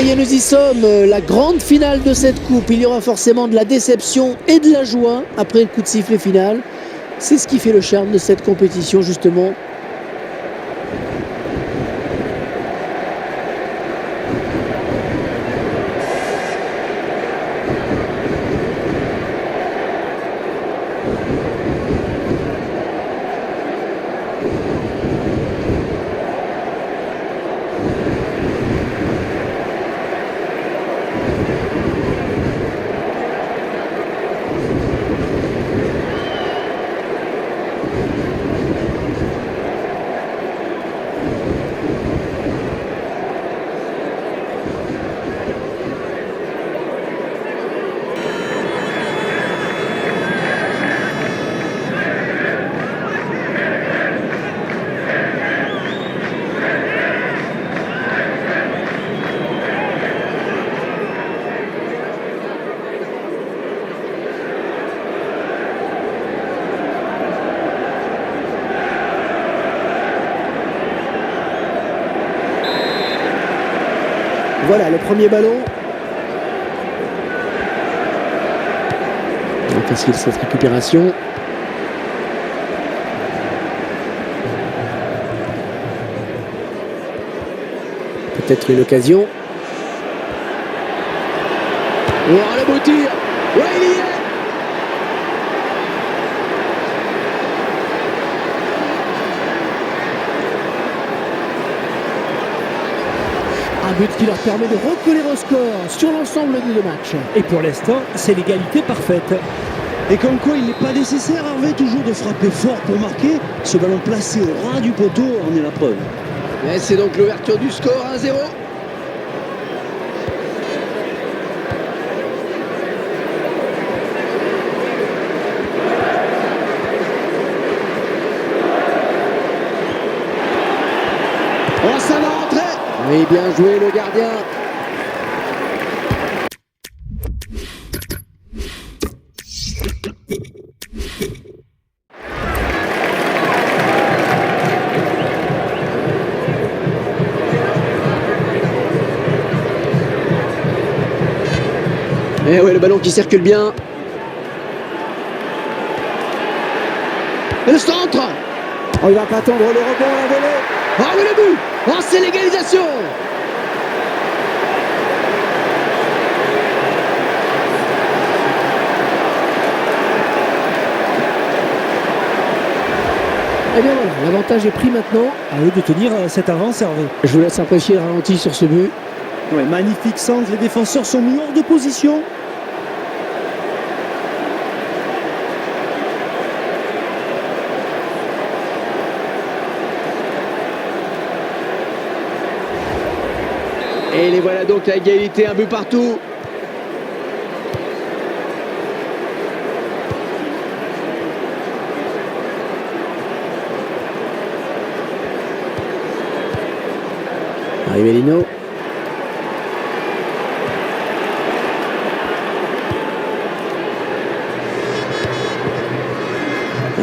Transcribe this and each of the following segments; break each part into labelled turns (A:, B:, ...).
A: y est, nous y sommes, la grande finale de cette coupe. Il y aura forcément de la déception et de la joie après le coup de sifflet final. C'est ce qui fait le charme de cette compétition, justement. Voilà le premier ballon. Facile cette récupération. Peut-être une occasion. Oh, le beau tir. Ouais, il y est. Un but qui leur permet de recoller au score sur l'ensemble des deux matchs.
B: Et pour l'instant, c'est l'égalité parfaite.
C: Et comme quoi il n'est pas nécessaire, Hervé, toujours de frapper fort pour marquer. Ce ballon placé au ras du poteau en est la preuve.
A: Et c'est donc l'ouverture du score, 1-0. Oh, ça va rentrer. Oui, bien joué le gardien. Et ouais, le ballon qui circule bien. Et le centre. Oh, il va pas attendre le rebond, la volée. Oh, oui, le but. Oh, c'est l'égalisation. Et bien voilà, l'avantage est pris maintenant.
B: À eux de tenir cette avance, Hervé.
A: Je vous laisse apprécier le ralenti sur ce but.
C: Ouais, magnifique centre, les défenseurs sont mis hors de position.
A: Et les voilà donc à égalité, un but partout. Rivelino.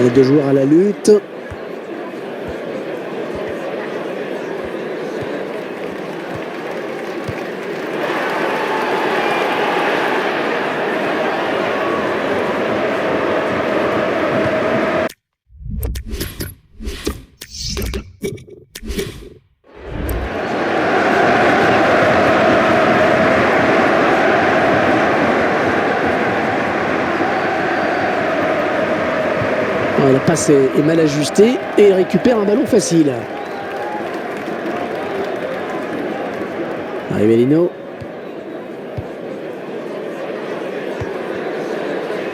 A: Les deux joueurs à la lutte. La passe est mal ajustée et il récupère un ballon facile. Rivelino.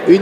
A: 1-2.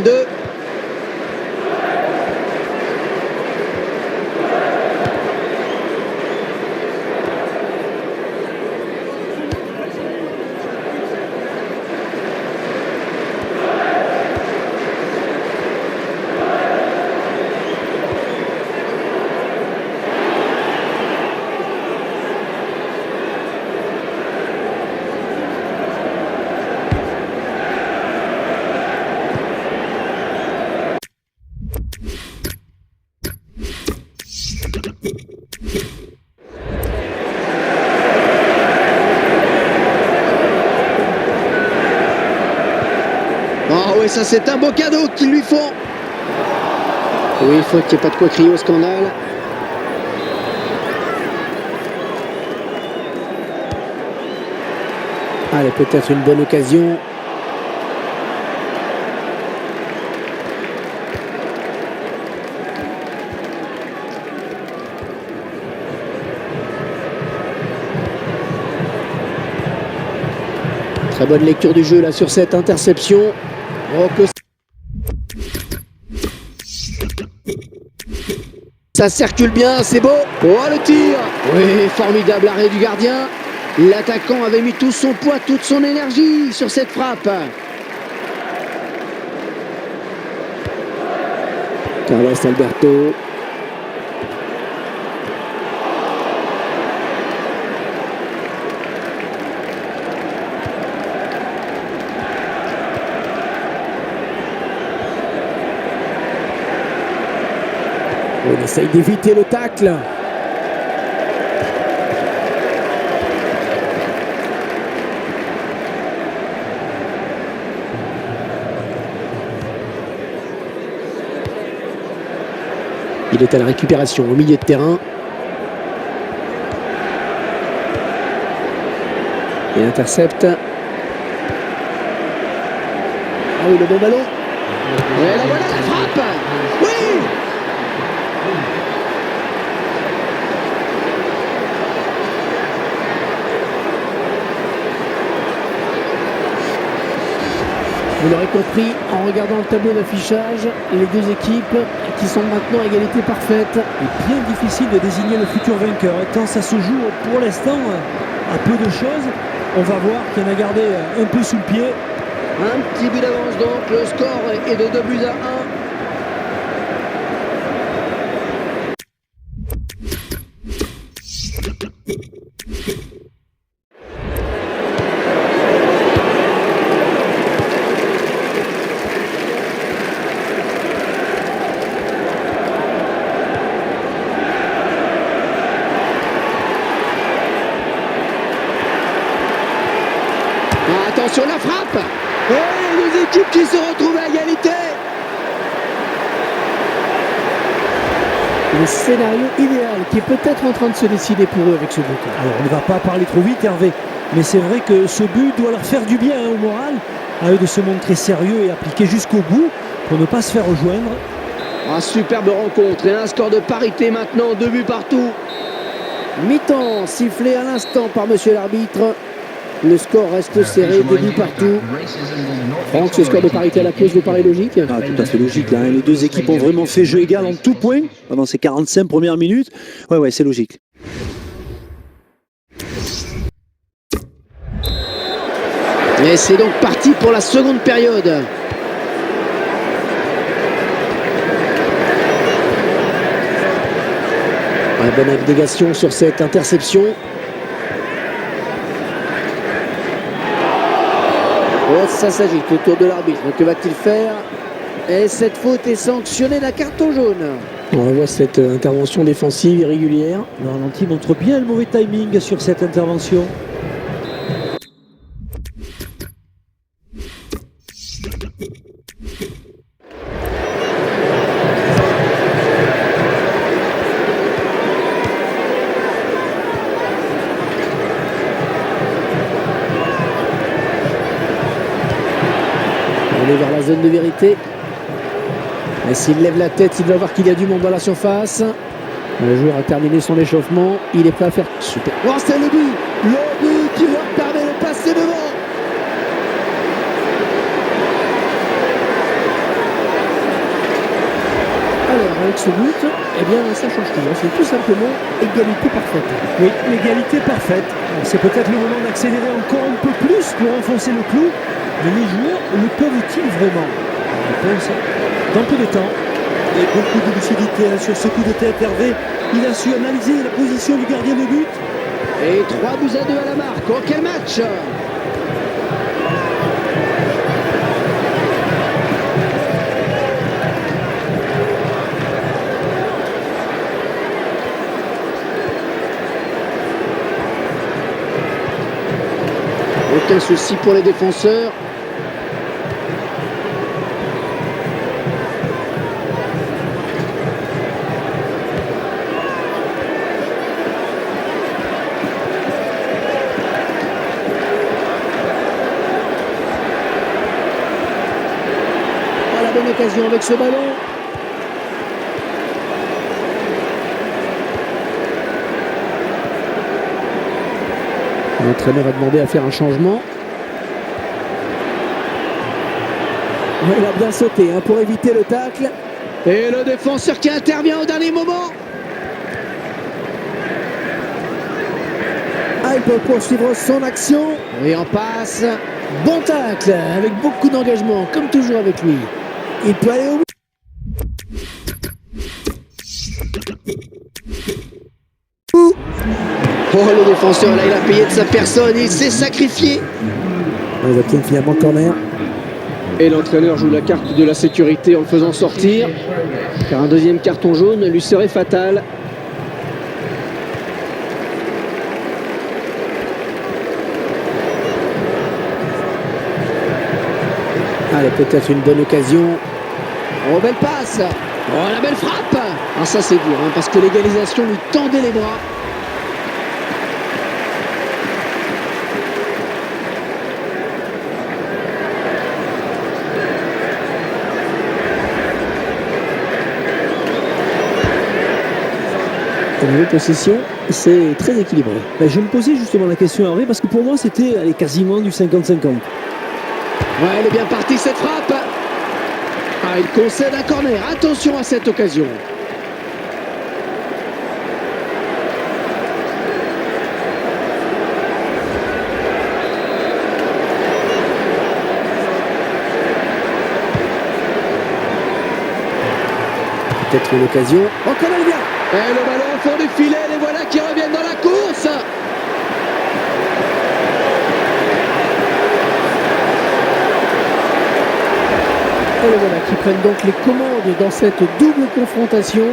A: oui, ça c'est un beau cadeau qu'ils lui font. Oui, il faut qu'il n'y ait pas de quoi crier au scandale. Allez, peut-être une bonne occasion. Très bonne lecture du jeu là sur cette interception. Rocco. Ça circule bien, c'est beau. Oh, le tir. Oui, formidable arrêt du gardien. L'attaquant avait mis tout son poids, toute son énergie sur cette frappe. Carlos Alberto. On essaye d'éviter le tacle. Il est à la récupération au milieu de terrain. Il intercepte. Ah oui, le bon ballon. Et la voilà la frappe. Oui. Vous l'aurez compris en regardant le tableau d'affichage, les deux équipes qui sont maintenant à égalité parfaite.
B: Et bien difficile de désigner le futur vainqueur. Tant ça se joue pour l'instant à peu de choses. On va voir qu'il y en a gardé un peu sous le pied.
A: Un petit but d'avance donc, le score est de 2-1. Attention la frappe. Et les deux équipes qui se retrouvent à égalité. Le scénario idéal qui est peut-être en train de se décider pour eux avec ce but.
B: Alors on ne va pas parler trop vite, Hervé, mais c'est vrai que ce but doit leur faire du bien au moral, à eux de se montrer sérieux et appliquer jusqu'au bout pour ne pas se faire rejoindre.
A: Ah, superbe rencontre et un score de parité maintenant, 2 buts partout. Mi-temps sifflé à l'instant par monsieur l'arbitre. Le score reste serré, 2 buts partout. Franck, ce score de parité à la pause vous paraît logique?
C: Ah, tout à fait logique. Là, hein. Les deux équipes ont vraiment fait jeu égal en tout point pendant ces 45 premières minutes. Ouais, c'est logique.
A: Et c'est donc parti pour la seconde période. Ouais, bonne abnégation sur cette interception. Oh, ça s'agite autour de l'arbitre. Que va-t-il faire? Et cette faute est sanctionnée d'un carton jaune. On voit cette intervention défensive irrégulière.
B: Le ralenti montre bien le mauvais timing sur cette intervention.
A: On est vers la zone de vérité. Et s'il lève la tête, il va voir qu'il y a du monde dans la surface. Le joueur a terminé son échauffement. Il est prêt à faire super. Oh, c'est le but! Le but qui leur permet de passer devant. Alors, avec ce but, eh bien, ça change tout. C'est tout simplement égalité parfaite.
B: Oui, l'égalité parfaite. C'est peut-être le moment d'accélérer encore un peu plus pour enfoncer le clou. Mais les joueurs le peuvent-ils vraiment? Je pense dans peu de temps.
C: Et beaucoup de lucidité sur ce coup de tête, Hervé. Il a su analyser la position du gardien de but.
A: Et 3-2 à la marque. Oh, quel match! Aucun souci pour les défenseurs. bonne occasion avec ce ballon. L'entraîneur a demandé à faire un changement. Il a bien sauté hein, pour éviter le tacle. Et le défenseur qui intervient au dernier moment. Ah, il peut poursuivre son action. Et en passe. Bon tacle, avec beaucoup d'engagement, comme toujours avec lui. Il peut aller au bout. Oh, le défenseur, là, il a payé de sa personne. Il s'est sacrifié. Ils obtiennent finalement le corner. Et l'entraîneur joue la carte de la sécurité en le faisant sortir. Car un deuxième carton jaune lui serait fatal. Allez, peut-être une bonne occasion. Oh, belle passe. Oh, la belle frappe. Ah, ça c'est dur, hein, parce que l'égalisation lui tendait les bras. Au niveau possession, c'est très équilibré.
B: Ben, je me posais justement la question Hervé, parce que pour moi c'était quasiment du 50-50.
A: Ouais, elle est bien partie cette frappe. Ah, il concède un corner. Attention à cette occasion. Peut-être une occasion. Oh, comme elle vient. Et le ballon au fond du filet. Les voilà qui reviennent dans la course. Et les voilà qui prennent donc les commandes dans cette double confrontation.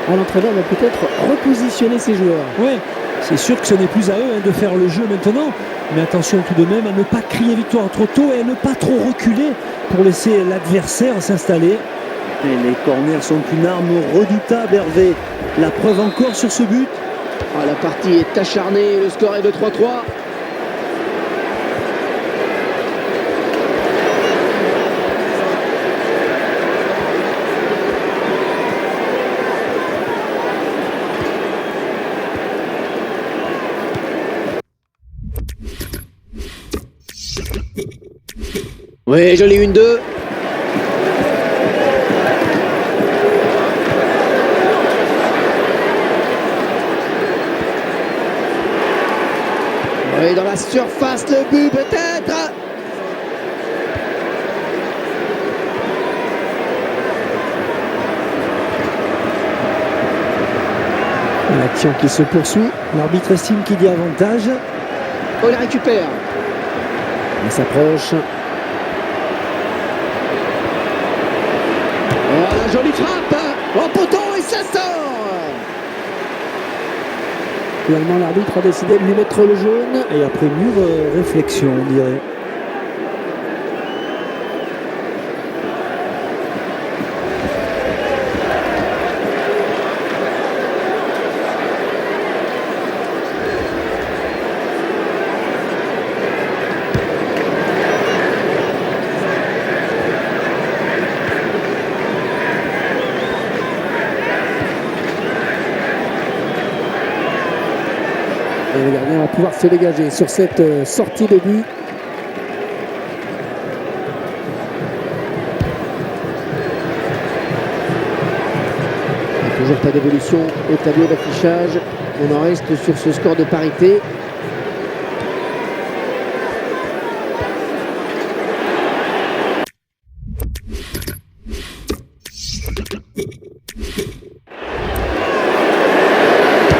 A: L'entraîneur va peut-être repositionner ses joueurs.
B: Oui, c'est sûr que ce n'est plus à eux de faire le jeu maintenant. Mais attention tout de même à ne pas crier victoire trop tôt et à ne pas trop reculer pour laisser l'adversaire s'installer.
C: Et les corners sont une arme redoutable, Hervé. La preuve encore sur ce but.
A: Ah, la partie est acharnée. Le score est de 3-3. Oui, joli 1-2. Oui, dans la surface, le but peut-être. L'action qui se poursuit.
B: L'arbitre estime qu'il y a avantage.
A: Oh, il récupère. Il s'approche. Oh, la jolie frappe. Oh, poteau, et ça sort. Finalement, l'arbitre a décidé de lui mettre le jaune.
B: Et après mûre réflexion, on dirait.
A: Et le gardien va pouvoir se dégager sur cette sortie de but. Il n'y a toujours pas d'évolution au tableau d'affichage. On en reste sur ce score de parité.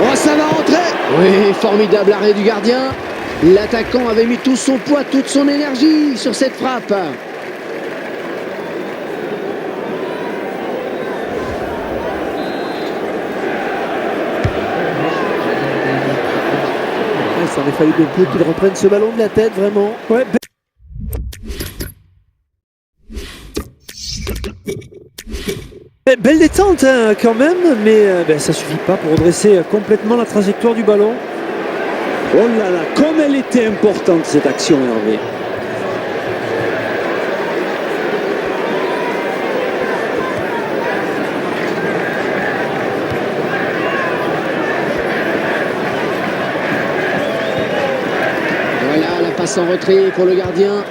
A: Oh, ça va rentrer. Oui, formidable arrêt du gardien. L'attaquant avait mis tout son poids, toute son énergie sur cette frappe. Ça aurait fallu beaucoup qu'il reprenne ce ballon de la tête, vraiment.
B: Ouais, belle détente hein, quand même, mais ça suffit pas pour redresser complètement la trajectoire du ballon.
C: Oh là là, comme elle était importante cette action, Hervé.
A: passe en retrait pour le gardien.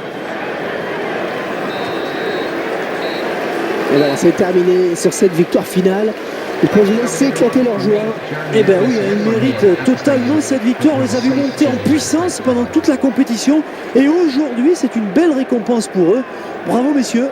A: Et voilà, c'est terminé sur cette victoire finale. Ils peuvent laisser éclater leur joie.
C: Eh bien oui, ils méritent totalement cette victoire. On les a vus monter en puissance pendant toute la compétition. Et aujourd'hui, c'est une belle récompense pour eux. Bravo messieurs.